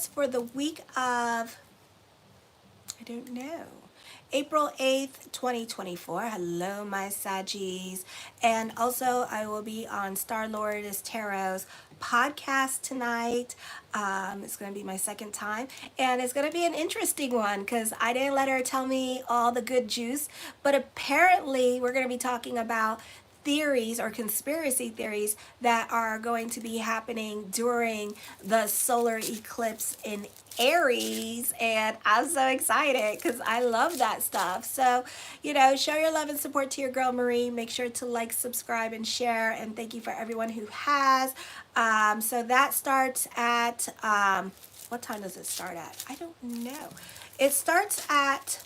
horoscopes for the week of, I don't know, April 8th, 2024. Hello, my Saggies. And also, I will be on Starlord's Tarot's podcast tonight. It's going to be my second time. And it's going to be an interesting one because I didn't let her tell me all the good juice. But apparently, we're going to be talking about theories or conspiracy theories that are going to be happening during the solar eclipse in Aries, and I'm so excited because I love that stuff. So, show your love and support to your girl Marie. Make sure to like, subscribe, and share. And thank you for everyone who has. So that starts at, what time does it start at? I don't know. It starts at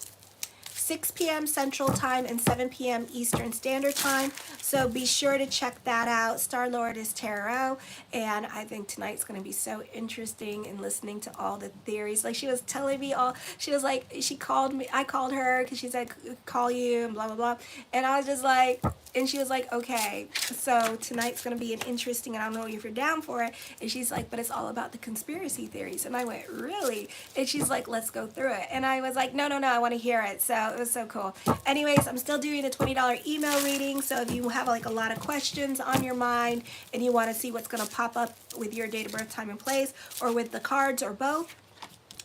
6 p.m. Central Time and 7 p.m. Eastern Standard Time. So be sure to check that out. Starlord is THRU. And I think tonight's going to be so interesting in listening to all the theories. Like she was telling me all, she was like, she called me, I called her because she said, call you and blah, blah, blah. And I was just like, and she was like, okay, so tonight's going to be an interesting, and I don't know if you're down for it. And she's like, but it's all about the conspiracy theories. And I went, really? And she's like, let's go through it. And I was like, no, I want to hear it. So it was so cool. Anyways, I'm still doing a $20 email reading. So if you have like a lot of questions on your mind and you want to see what's going to pop up with your date of birth, time, and place, or with the cards, or both,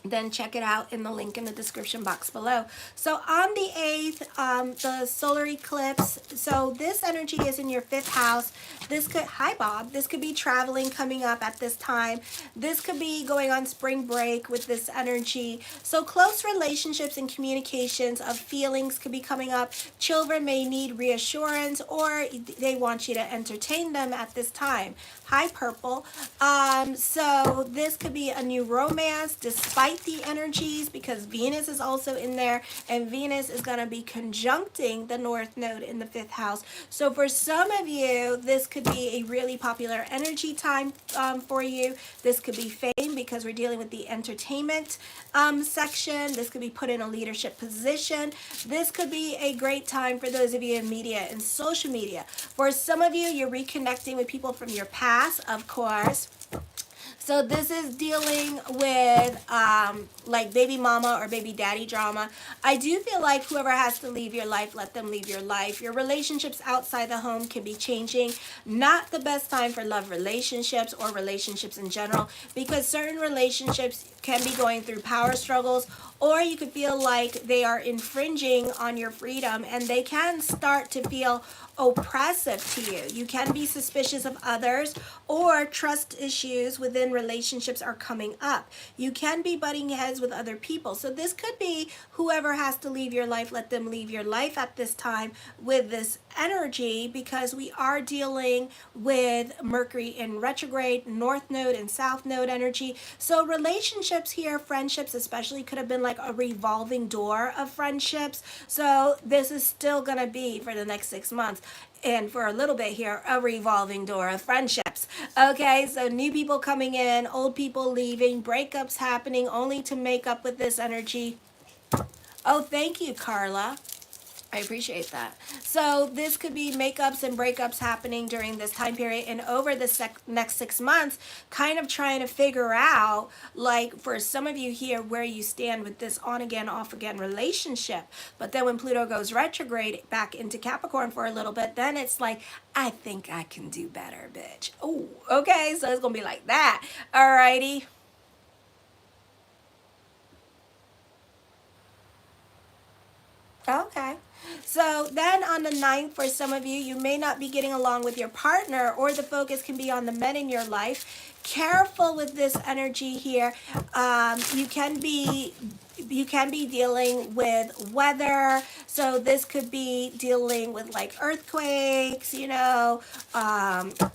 then check it out in the link in the description box below. So on the 8th, the solar eclipse, so this energy is in your 5th house. This could, hi Bob, this could be traveling coming up at this time. This could be going on spring break with this energy. So close relationships and communications of feelings could be coming up. Children may need reassurance, or they want you to entertain them at this time. Hi Purple. So this could be a new romance despite the energies, because Venus is also in there, and Venus is going to be conjuncting the North Node in the 5th house. So for some of you, this could be a really popular energy time for you. This could be fame because we're dealing with the entertainment section. This could be put in a leadership position. This could be a great time for those of you in media and social media. For some of you, you're reconnecting with people from your past, of course. So this is dealing with like baby mama or baby daddy drama. I do feel like whoever has to leave your life, let them leave your life. Your relationships outside the home can be changing. Not the best time for love relationships or relationships in general, because certain relationships can be going through power struggles, or you could feel like they are infringing on your freedom, and they can start to feel oppressive to you. You can be suspicious of others, or trust issues within relationships are coming up. You can be butting heads with other people. So this could be whoever has to leave your life, let them leave your life at this time with this energy, because we are dealing with Mercury in retrograde, North Node and South Node energy. So relationships here, friendships especially, could have been like a revolving door of friendships. So this is still going to be for the next 6 months, and for a little bit here, a revolving door of friendships. Okay, so new people coming in, old people leaving, breakups happening only to make up with this energy. Oh, thank you, Carla. I appreciate that. So this could be makeups and breakups happening during this time period, and over the next 6 months, kind of trying to figure out, like for some of you here, where you stand with this on again, off again relationship. But then when Pluto goes retrograde back into Capricorn for a little bit, then it's like, I think I can do better, bitch. Oh, okay. So it's going to be like that. Alrighty. Okay. So then on the 9th, for some of you, you may not be getting along with your partner, or the focus can be on the men in your life. Careful with this energy here. You can be dealing with weather. So this could be dealing with like earthquakes,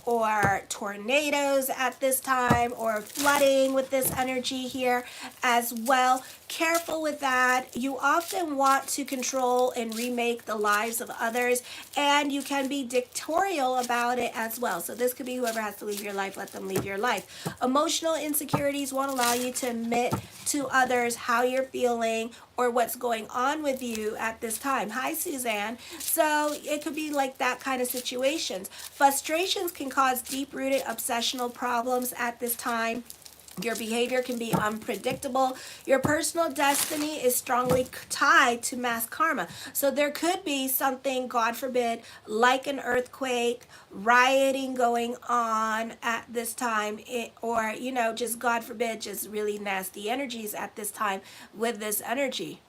or tornadoes at this time, or flooding with this energy here as well. Careful with that. You often want to control and remake the lives of others, and you can be dictatorial about it as well. So this could be whoever has to leave your life, let them leave your life. Emotional insecurities won't allow you to admit to others how you're feeling or what's going on with you at this time. Hi, Suzanne. So it could be like that kind of situations. Frustrations can cause deep-rooted obsessional problems at this time. Your behavior can be unpredictable. Your personal destiny is strongly tied to mass karma. So there could be something, God forbid, like an earthquake, rioting going on at this time, or, you know, just God forbid, just really nasty energies at this time with this energy.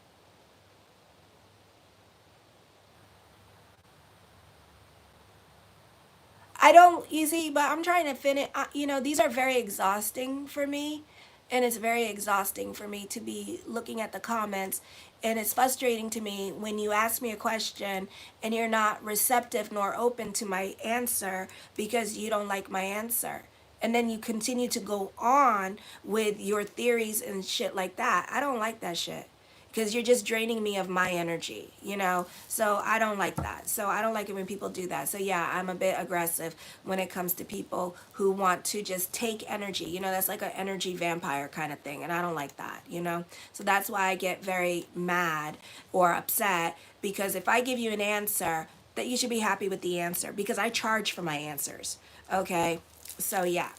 I don't, you see, but I'm trying to finish. You know, these are very exhausting for me. And it's very exhausting for me to be looking at the comments. And it's frustrating to me when you ask me a question and you're not receptive nor open to my answer because you don't like my answer. And then you continue to go on with your theories and shit like that. I don't like that shit because you're just draining me of my energy, you know? So I don't like that. So I don't like it when people do that. So yeah, I'm a bit aggressive when it comes to people who want to just take energy. You know, that's like an energy vampire kind of thing. And I don't like that, you know? So that's why I get very mad or upset, because if I give you an answer, that you should be happy with the answer because I charge for my answers. Okay? So yeah.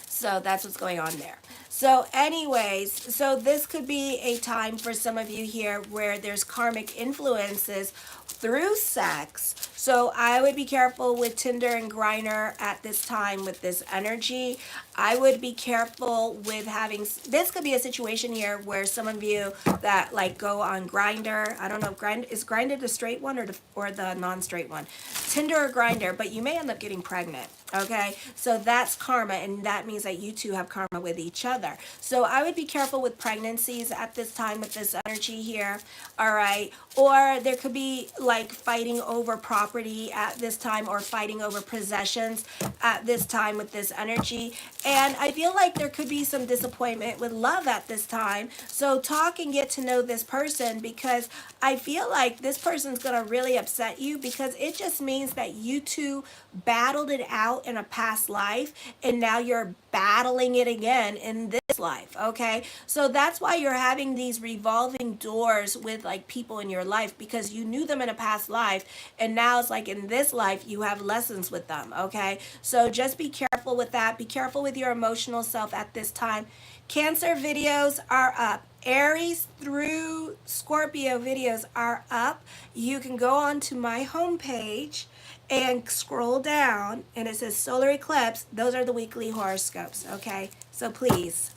So that's what's going on there. So anyways, so this could be a time for some of you here where there's karmic influences through sex. So I would be careful with Tinder and Grindr at this time with this energy. I would be careful with having, this could be a situation here where some of you that like go on Grindr, I don't know if is Grindr the straight one or the non-straight one? Tinder or Grindr, but you may end up getting pregnant. Okay, so that's karma, and that means that you two have karma with each other. So I would be careful with pregnancies at this time with this energy here. All right, or there could be like fighting over property at this time, or fighting over possessions at this time with this energy. And I feel like there could be some disappointment with love at this time. So talk and get to know this person, because I feel like this person's gonna really upset you, because it just means that you two battled it out in a past life and now you're battling it again in this life. Okay, so that's why you're having these revolving doors with like people in your life, because you knew them in a past life and now it's like in this life you have lessons with them. Okay, so just be careful with that. Be careful with your emotional self at this time. Cancer videos are up. Aries through Scorpio videos are up. You can go on to my homepage and scroll down and it says solar eclipse. Those are the weekly horoscopes. Okay, so please.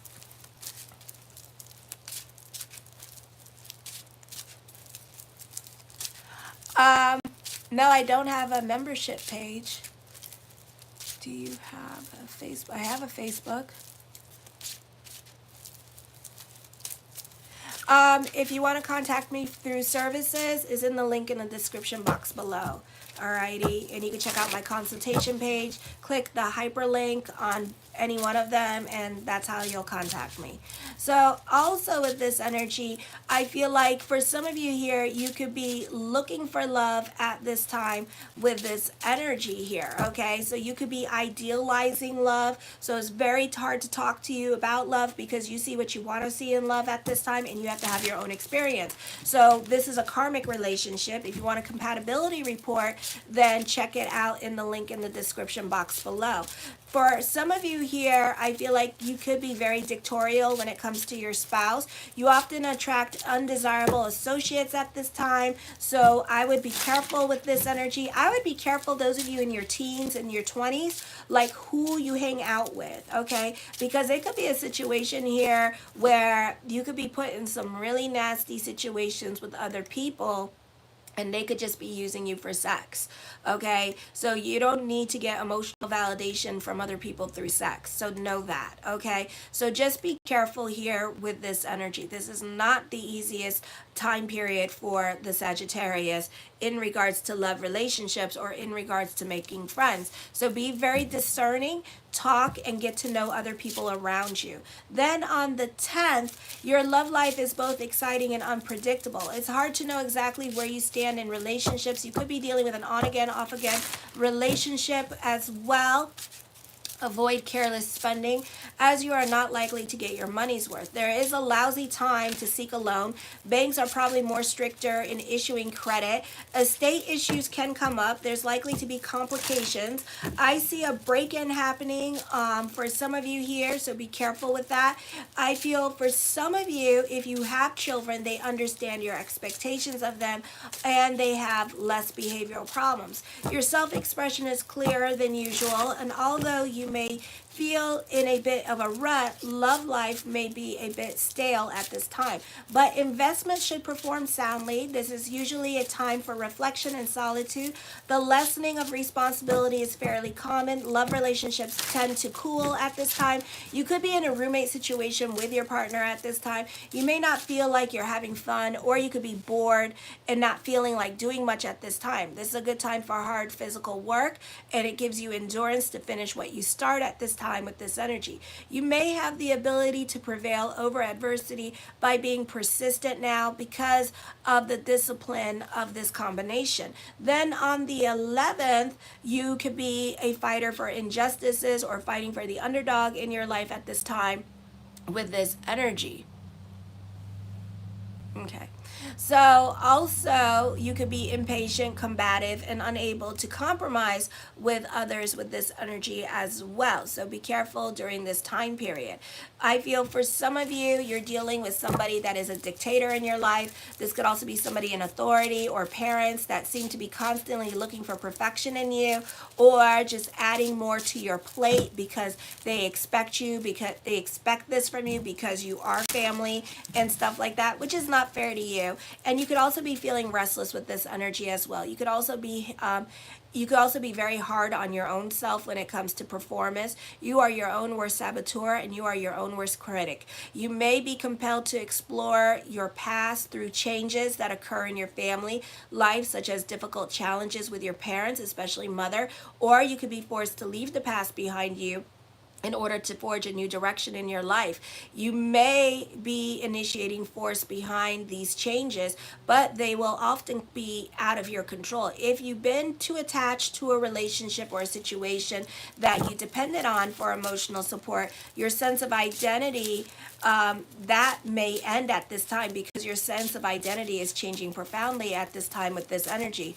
No, I don't have a membership page. Do you have a Facebook? I have a Facebook. If you want to contact me through services, is in the link in the description box below. Alrighty, and you can check out my consultation page. Click the hyperlink on any one of them, and that's how you'll contact me. So also with this energy, I feel like for some of you here, you could be looking for love at this time with this energy here. Okay, so you could be idealizing love. So it's very hard to talk to you about love because you see what you want to see in love at this time, and you have to have your own experience. So this is a karmic relationship. If you want a compatibility report, then check it out in the link in the description box below. For some of you here, I feel like you could be very dictatorial when it comes to your spouse. You often attract undesirable associates at this time, so I would be careful with this energy. I would be careful, those of you in your teens and your 20s, like who you hang out with, okay? Because it could be a situation here where you could be put in some really nasty situations with other people, and they could just be using you for sex. Okay, so you don't need to get emotional validation from other people through sex, so know that. Okay, so just be careful here with this energy. This is not the easiest time period for the Sagittarius in regards to love relationships or in regards to making friends. So be very discerning, talk, and get to know other people around you. Then on the 10th, your love life is both exciting and unpredictable. It's hard to know exactly where you stand in relationships. You could be dealing with an on again, off again relationship as well. Avoid careless spending as you are not likely to get your money's worth. There is a lousy time to seek a loan. Banks are probably more stricter in issuing credit. Estate issues can come up. There's likely to be complications. I see a break-in happening for some of you here, so be careful with that. I feel for some of you, if you have children, they understand your expectations of them and they have less behavioral problems. Your self-expression is clearer than usual, and although you may feel in a bit of a rut, love life may be a bit stale at this time. But investments should perform soundly. This is usually a time for reflection and solitude. The lessening of responsibility is fairly common. Love relationships tend to cool at this time. You could be in a roommate situation with your partner at this time. You may not feel like you're having fun, or you could be bored and not feeling like doing much at this time. This is a good time for hard physical work, and it gives you endurance to finish what you start at this time with this energy. You may have the ability to prevail over adversity by being persistent now because of the discipline of this combination. Then on the 11th, you could be a fighter for injustices or fighting for the underdog in your life at this time with this energy. Okay. So also you could be impatient, combative, and unable to compromise with others with this energy as well. So be careful during this time period. I feel for some of you, you're dealing with somebody that is a dictator in your life. This could also be somebody in authority or parents that seem to be constantly looking for perfection in you, or just adding more to your plate because they expect you, because they expect this from you because you are family and stuff like that, which is not fair to you. And you could also be feeling restless with this energy as well. You could also be very hard on your own self when it comes to performance. You are your own worst saboteur and you are your own worst critic. You may be compelled to explore your past through changes that occur in your family life, such as difficult challenges with your parents, especially mother, or you could be forced to leave the past behind you in order to forge a new direction in your life. You may be initiating force behind these changes, but they will often be out of your control. If you've been too attached to a relationship or a situation that you depended on for emotional support, your sense of identity that may end at this time, because your sense of identity is changing profoundly at this time with this energy.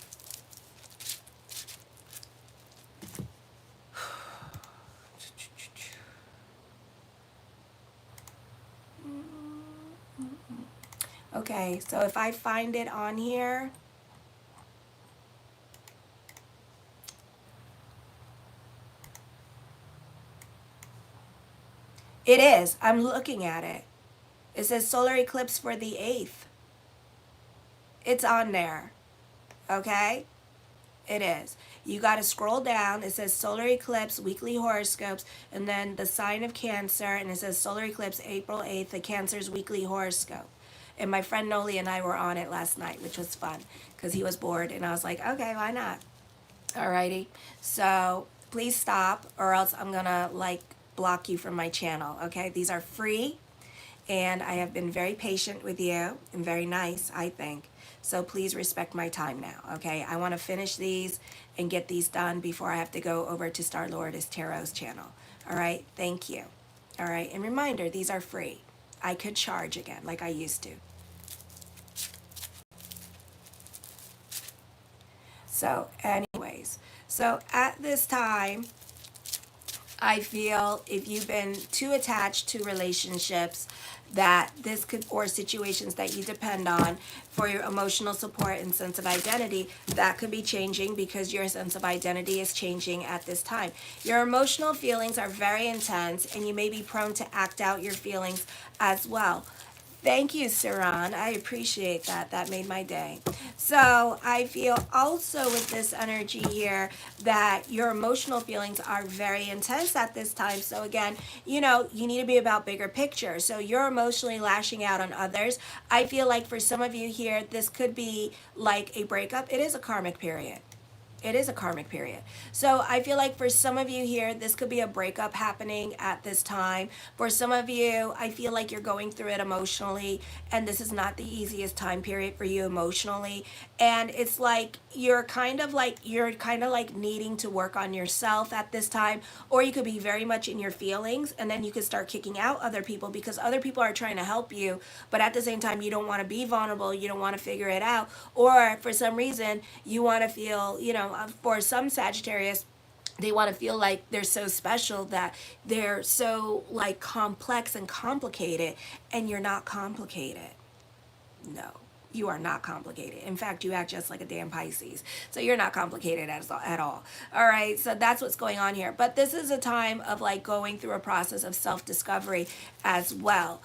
Okay, so if I find it on here, it is. I'm looking at it. It says solar eclipse for the 8th. It's on there. Okay? It is. You got to scroll down. It says solar eclipse, weekly horoscopes, and then the sign of Cancer, and it says solar eclipse, April 8th, the Cancer's weekly horoscope. And my friend Noli and I were on it last night, which was fun because he was bored. And I was like, okay, why not? Alrighty. So please stop, or else I'm going to block you from my channel. Okay. These are free. And I have been very patient with you and very nice, I think. So please respect my time now. Okay. I want to finish these and get these done before I have to go over to Star-Lord Tarot's channel. All right. Thank you. All right. And reminder, these are free. I could charge again like I used to. So anyways, so at this time, I feel if you've been too attached to relationships that this could, or situations that you depend on for your emotional support and sense of identity, that could be changing because your sense of identity is changing at this time. Your emotional feelings are very intense and you may be prone to act out your feelings as well. Thank you, Saran. I appreciate that. That made my day. So I feel also with this energy here that your emotional feelings are very intense at this time. So again, you need to be about bigger picture. So you're emotionally lashing out on others. I feel like for some of you here, this could be like a breakup. It is a karmic period. It is a karmic period. So I feel like for some of you here, this could be a breakup happening at this time. For some of you, I feel like you're going through it emotionally, and this is not the easiest time period for you emotionally. And it's like you're kind of like needing to work on yourself at this time, or you could be very much in your feelings, and then you could start kicking out other people because other people are trying to help you, but at the same time you don't want to be vulnerable, you don't want to figure it out, or for some reason you want to feel, for some Sagittarius, they want to feel like they're so special, that they're so like complex and complicated, and you're not complicated. No, you are not complicated. In fact, you act just like a damn Pisces. So you're not complicated at all. All right, so that's what's going on here. But this is a time of like going through a process of self-discovery as well,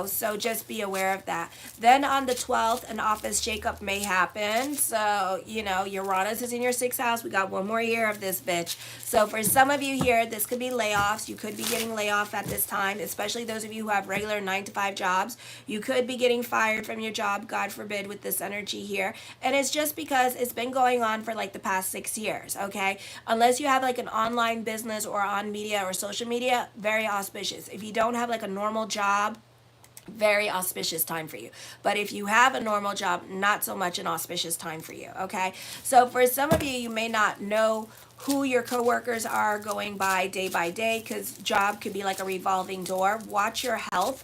so just be aware of that. Then on the 12th, an office shakeup may happen. So, Uranus is in your 6th house. We got one more year of this bitch. So for some of you here, this could be layoffs. You could be getting layoff at this time, especially those of you who have regular 9-to-5 jobs. You could be getting fired from your job, God forbid, with this energy here. And it's just because it's been going on for like the past 6 years, okay? Unless you have like an online business or on media or social media, very auspicious. If you don't have like a normal job, very auspicious time for you. But if you have a normal job, not so much an auspicious time for you, okay? So for some of you, you may not know who your coworkers are going by day, because job could be like a revolving door. Watch your health.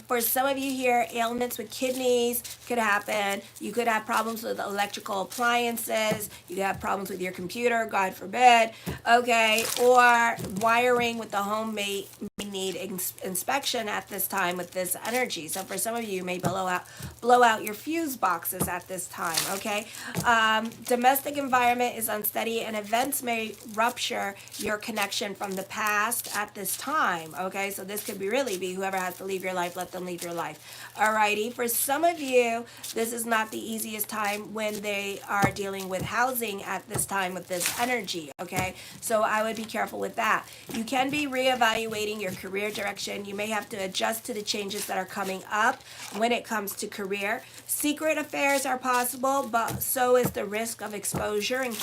For some of you here, ailments with kidneys could happen. You could have problems with electrical appliances. You could have problems with your computer, God forbid, okay? Or wiring with the home may need inspection at this time with this energy. So for some of you, you may blow out your fuse boxes at this time, okay? Domestic environment is unsteady, and events may rupture your connection from the past at this time, okay? So this could really be whoever has to leave your life, let them leave your life. Alrighty, for some of you, this is not the easiest time when they are dealing with housing at this time with this energy, okay? So I would be careful with that. You can be reevaluating your career direction. You may have to adjust to the changes that are coming up when it comes to career. Secret affairs are possible, but so is the risk of exposure and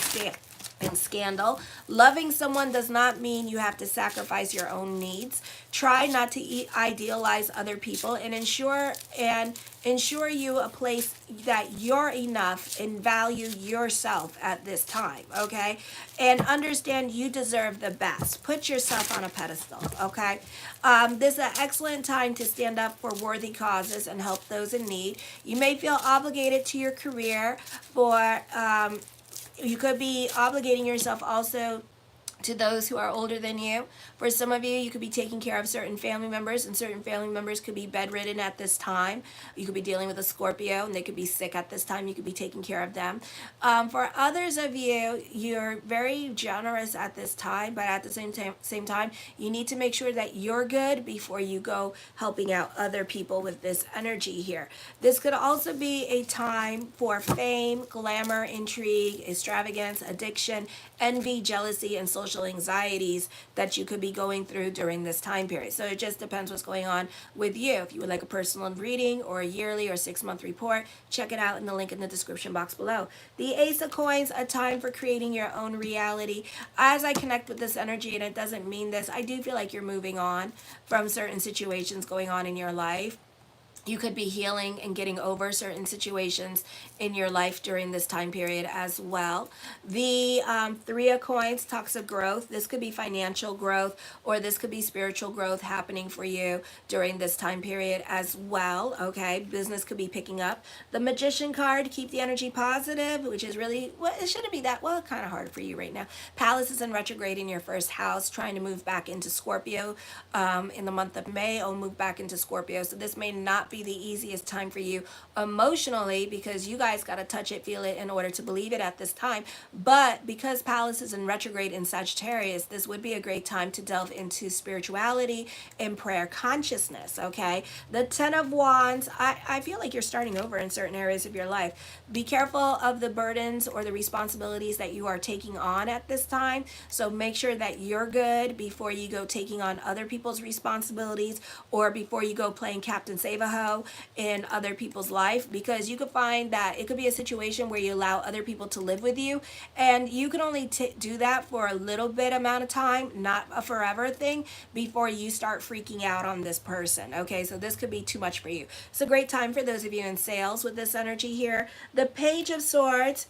scandal. Loving someone does not mean you have to sacrifice your own needs. Try not to idealize other people, and ensure you a place that you're enough and value yourself at this time, okay? And understand you deserve the best. Put yourself on a pedestal, okay? This is an excellent time to stand up for worthy causes and help those in need. You may feel obligated to your career you could be obligating yourself also to those who are older than you. For some of you, you could be taking care of certain family members, and certain family members could be bedridden at this time. You could be dealing with a Scorpio, and they could be sick at this time. You could be taking care of them. For others of you, you're very generous at this time, but at the same time, you need to make sure that you're good before you go helping out other people with this energy here. This could also be a time for fame, glamour, intrigue, extravagance, addiction, envy, jealousy, and social anxieties that you could be going through during this time period. So it just depends what's going on with you. If you would like a personal reading or a yearly or 6-month report, check it out in the link in the description box below. The Ace of Coins, a time for creating your own reality. As I connect with this energy, and it doesn't mean this, I do feel like you're moving on from certain situations going on in your life. You could be healing and getting over certain situations in your life during this time period as well. The 3 of Coins talks of growth. This could be financial growth, or this could be spiritual growth happening for you during this time period as well, okay? Business could be picking up. The Magician card, keep the energy positive, which is really, well, it shouldn't be that, well, kind of hard for you right now. Palace is in retrograde in your 1st house, trying to move back into Scorpio in the month of May. I'll move back into Scorpio. So this may not be the easiest time for you emotionally, because you guys got to touch it, feel it in order to believe it at this time. But because Palace is in retrograde in Sagittarius, this would be a great time to delve into spirituality and prayer consciousness, okay? The 10 of Wands, I feel like you're starting over in certain areas of your life. Be careful of the burdens or the responsibilities that you are taking on at this time. So make sure that you're good before you go taking on other people's responsibilities, or before you go playing Captain Save-A-Ho toe in other people's life, because you could find that it could be a situation where you allow other people to live with you, and you can only do that for a little bit amount of time, not a forever thing, before you start freaking out on this person. Okay, so this could be too much for you. It's a great time for those of you in sales with this energy here. The Page of Swords.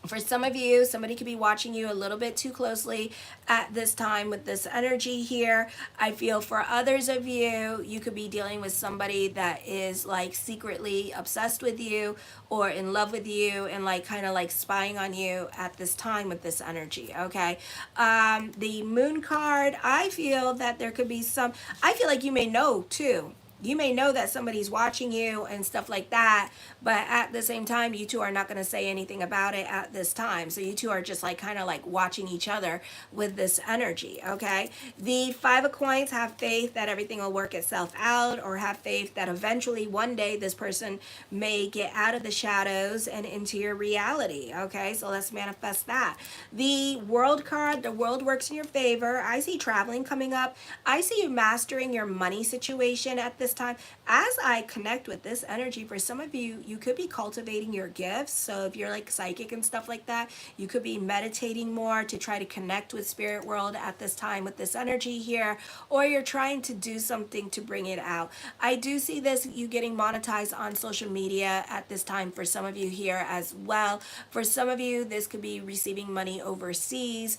For some of you, somebody could be watching you a little bit too closely at this time with this energy here. I feel for others of you, you could be dealing with somebody that is like secretly obsessed with you or in love with you and like kind of like spying on you at this time with this energy, okay? The Moon card, I feel that there could be some, I feel like you may know too. You may know that somebody's watching you and stuff like that, but at the same time, you two are not going to say anything about it at this time. So you two are just like kind of like watching each other with this energy, okay? The Five of Coins, have faith that everything will work itself out, or have faith that eventually one day this person may get out of the shadows and into your reality, okay? So let's manifest that. The World card, the world works in your favor. I see traveling coming up. I see you mastering your money situation at this time. As I connect with this energy, for some of you, you could be cultivating your gifts. So if you're like psychic and stuff like that, you could be meditating more to try to connect with spirit world at this time with this energy here, or you're trying to do something to bring it out. I do see this, you getting monetized on social media at this time for some of you here as well. For some of you, this could be receiving money overseas.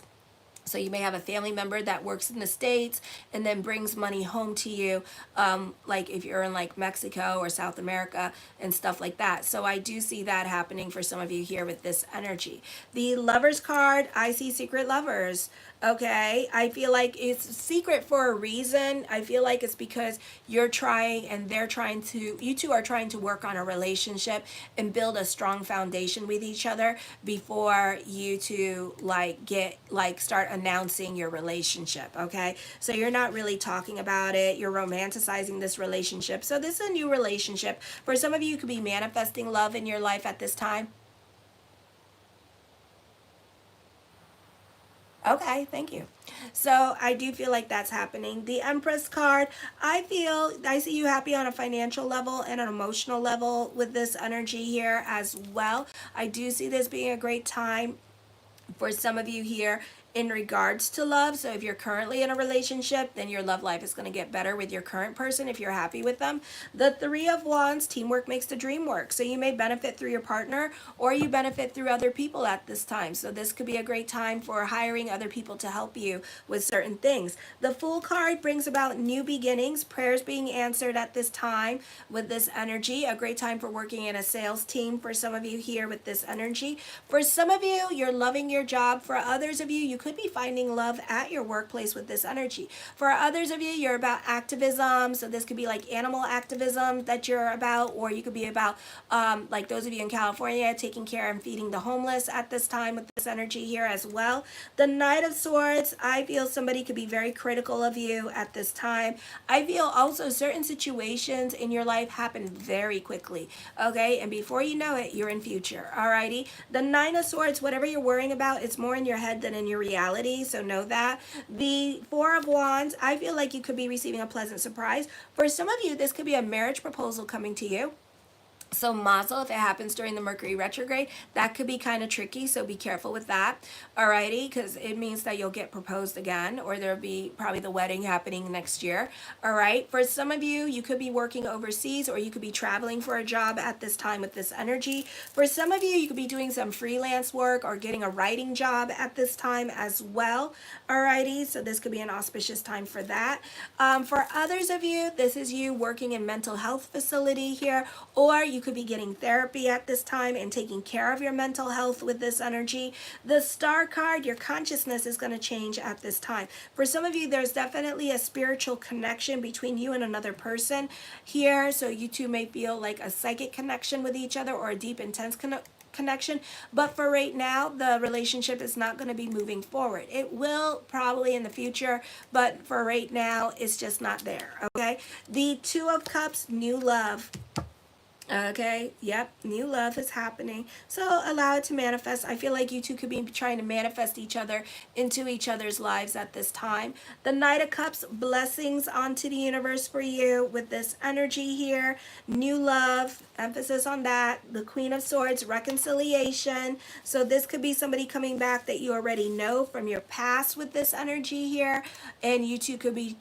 So you may have a family member that works in the States and then brings money home to you, like if you're in like Mexico or South America and stuff like that. So I do see that happening for some of you here with this energy. The Lovers card, I see secret lovers. Okay, I feel like it's secret for a reason. I feel like it's because you're trying and they're trying to, you two are trying to work on a relationship and build a strong foundation with each other before you two like start announcing your relationship. Okay, so you're not really talking about it, you're romanticizing this relationship. So this is a new relationship. For some of you, you could be manifesting love in your life at this time. Okay, thank you. So I do feel like that's happening. The Empress card, I see you happy on a financial level and an emotional level with this energy here as well. I do see this being a great time for some of you here in regards to love. So if you're currently in a relationship, then your love life is going to get better with your current person if you're happy with them. The Three of Wands, teamwork makes the dream work. So you may benefit through your partner, or you benefit through other people at this time. So this could be a great time for hiring other people to help you with certain things. The Fool card brings about new beginnings, prayers being answered at this time with this energy. A great time for working in a sales team for some of you here with this energy. For some of you, you're loving your job. For others of you, you could be finding love at your workplace with this energy. For others of you, you're about activism. So this could be like animal activism that you're about, or you could be about like those of you in California taking care and feeding the homeless at this time with this energy here as well. The Knight of Swords, I feel somebody could be very critical of you at this time. I feel also certain situations in your life happen very quickly, okay? And before you know it, you're in future, alrighty? The Nine of Swords, whatever you're worrying about, it's more in your head than in your reality, so know that. The Four of Wands, I feel like you could be receiving a pleasant surprise. For some of you, this could be a marriage proposal coming to you. So mazel, if it happens during the Mercury retrograde, that could be kind of tricky, so be careful with that. Alrighty, because it means that you'll get proposed again, or there'll be probably the wedding happening next year. Alright, for some of you, you could be working overseas, or you could be traveling for a job at this time with this energy. For some of you, you could be doing some freelance work or getting a writing job at this time as well. Alrighty, so this could be an auspicious time for that. For others of you, this is you working in mental health facility here, or you could be getting therapy at this time and taking care of your mental health with this energy. The Star card, your consciousness is going to change at this time. For some of you, there's definitely a spiritual connection between you and another person here. So you two may feel like a psychic connection with each other, or a deep, intense connection. But for right now, the relationship is not going to be moving forward. It will probably in the future, but for right now, it's just not there, okay? The Two of Cups, new love. Okay, yep, new love is happening. So allow it to manifest. I feel like you two could be trying to manifest each other into each other's lives at this time. The Knight of Cups, blessings onto the universe for you with this energy here. New love, emphasis on that. The Queen of Swords, reconciliation. So this could be somebody coming back that you already know from your past with this energy here. And you two could be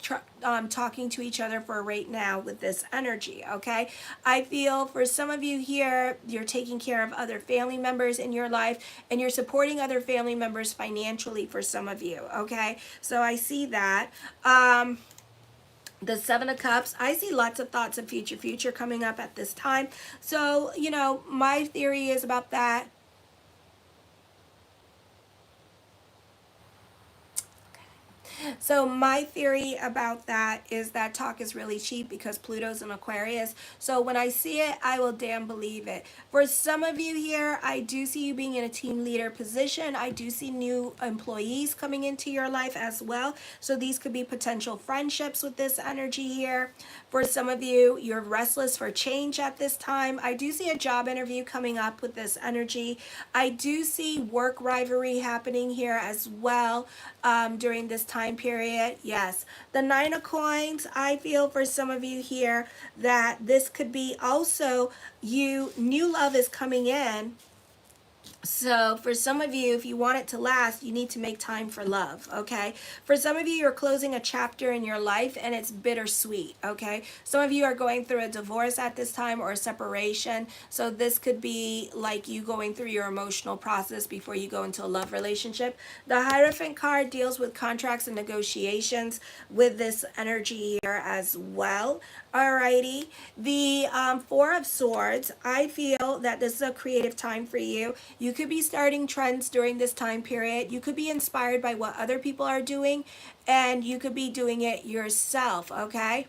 talking to each other for right now with this energy, okay? I feel for some of you here, you're taking care of other family members in your life and you're supporting other family members financially for some of you, okay? So I see that. The Seven of Cups, I see lots of thoughts of future coming up at this time. So, you know, my theory is about that. So my theory about that is that talk is really cheap because Pluto's in Aquarius. So when I see it, I will damn believe it. For some of you here, I do see you being in a team leader position. I do see new employees coming into your life as well. So these could be potential friendships with this energy here. For some of you, you're restless for change at this time. I do see a job interview coming up with this energy. I do see work rivalry happening here as well during this time period. Yes, the Nine of Coins, I feel for some of you here that this could be also you, new love is coming in. So for some of you, if you want it to last, you need to make time for love, okay? For some of you, you're closing a chapter in your life and it's bittersweet, okay? Some of you are going through a divorce at this time or a separation. So this could be like you going through your emotional process before you go into a love relationship. The Hierophant card deals with contracts and negotiations with this energy here as well. Alrighty, the Four of Swords, I feel that this is a creative time for you. You could be starting trends during this time period. You could be inspired by what other people are doing, and you could be doing it yourself, okay?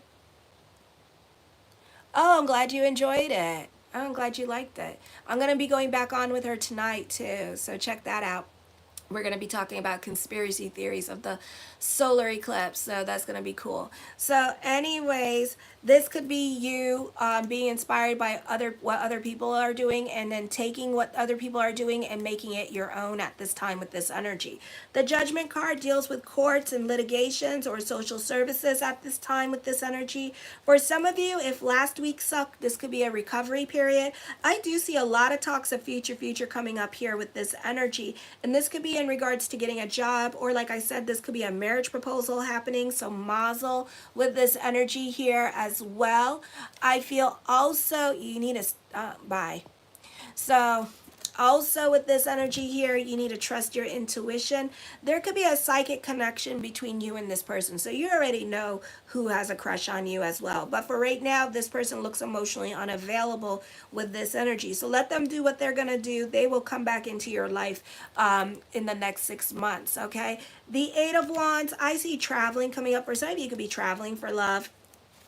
Oh, I'm glad you enjoyed it. Oh, I'm glad you liked it. I'm going to be going back on with her tonight, too, so check that out. We're going to be talking about conspiracy theories of the solar eclipse, so that's going to be cool. So anyways, this could be you being inspired by what other people are doing and then taking what other people are doing and making it your own at this time with this energy. The Judgment card deals with courts and litigations or social services at this time with this energy. For some of you, if last week sucked, this could be a recovery period. I do see a lot of talks of future coming up here with this energy, and this could be in regards to getting a job, or like I said, this could be a marriage proposal happening. So mazel with this energy here as well. I feel also you need to bye. So also with this energy here, you need to trust your intuition. There could be a psychic connection between you and this person. So you already know who has a crush on you as well. But for right now, this person looks emotionally unavailable with this energy. So let them do what they're going to do. They will come back into your life in the next 6 months, okay? The Eight of Wands, I see traveling coming up. For some of you, could be traveling for love.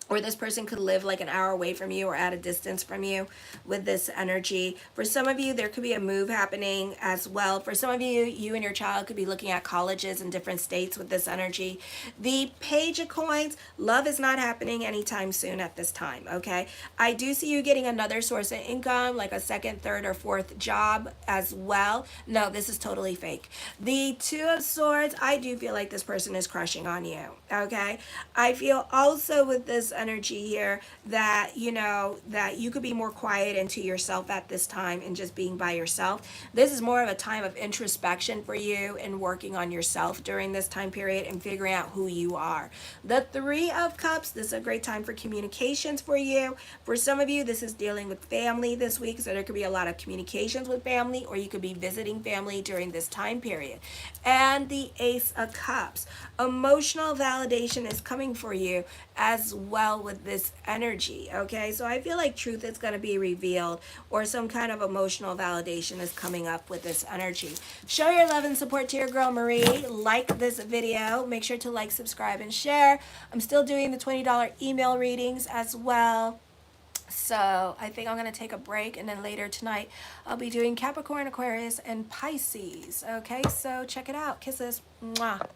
Or this person could live like an hour away from you or at a distance from you with this energy. For some of you, there could be a move happening as well. For some of you, you and your child could be looking at colleges in different states with this energy. The Page of Coins, love is not happening anytime soon at this time, okay? I do see you getting another source of income, like a second, third, or fourth job as well. No, this is totally fake. The Two of Swords, I do feel like this person is crushing on you, okay? I feel also with this energy here that you know that you could be more quiet into yourself at this time and just being by yourself. This is more of a time of introspection for you and working on yourself during this time period and figuring out who you are. The Three of Cups, this is a great time for communications for you. For some of you, this is dealing with family this week, so there could be a lot of communications with family, or you could be visiting family during this time period. And the Ace of Cups, emotional validation is coming for you as well with this energy, okay? So I feel like truth is going to be revealed, or some kind of emotional validation is coming up with this energy. Show your love and support to your girl Marie. Like this video. Make sure to like, subscribe, and share. I'm still doing the $20 email readings as well. So I think I'm going to take a break, and then later tonight I'll be doing Capricorn, Aquarius, and Pisces. Okay, so check it out. Kisses. Mwah.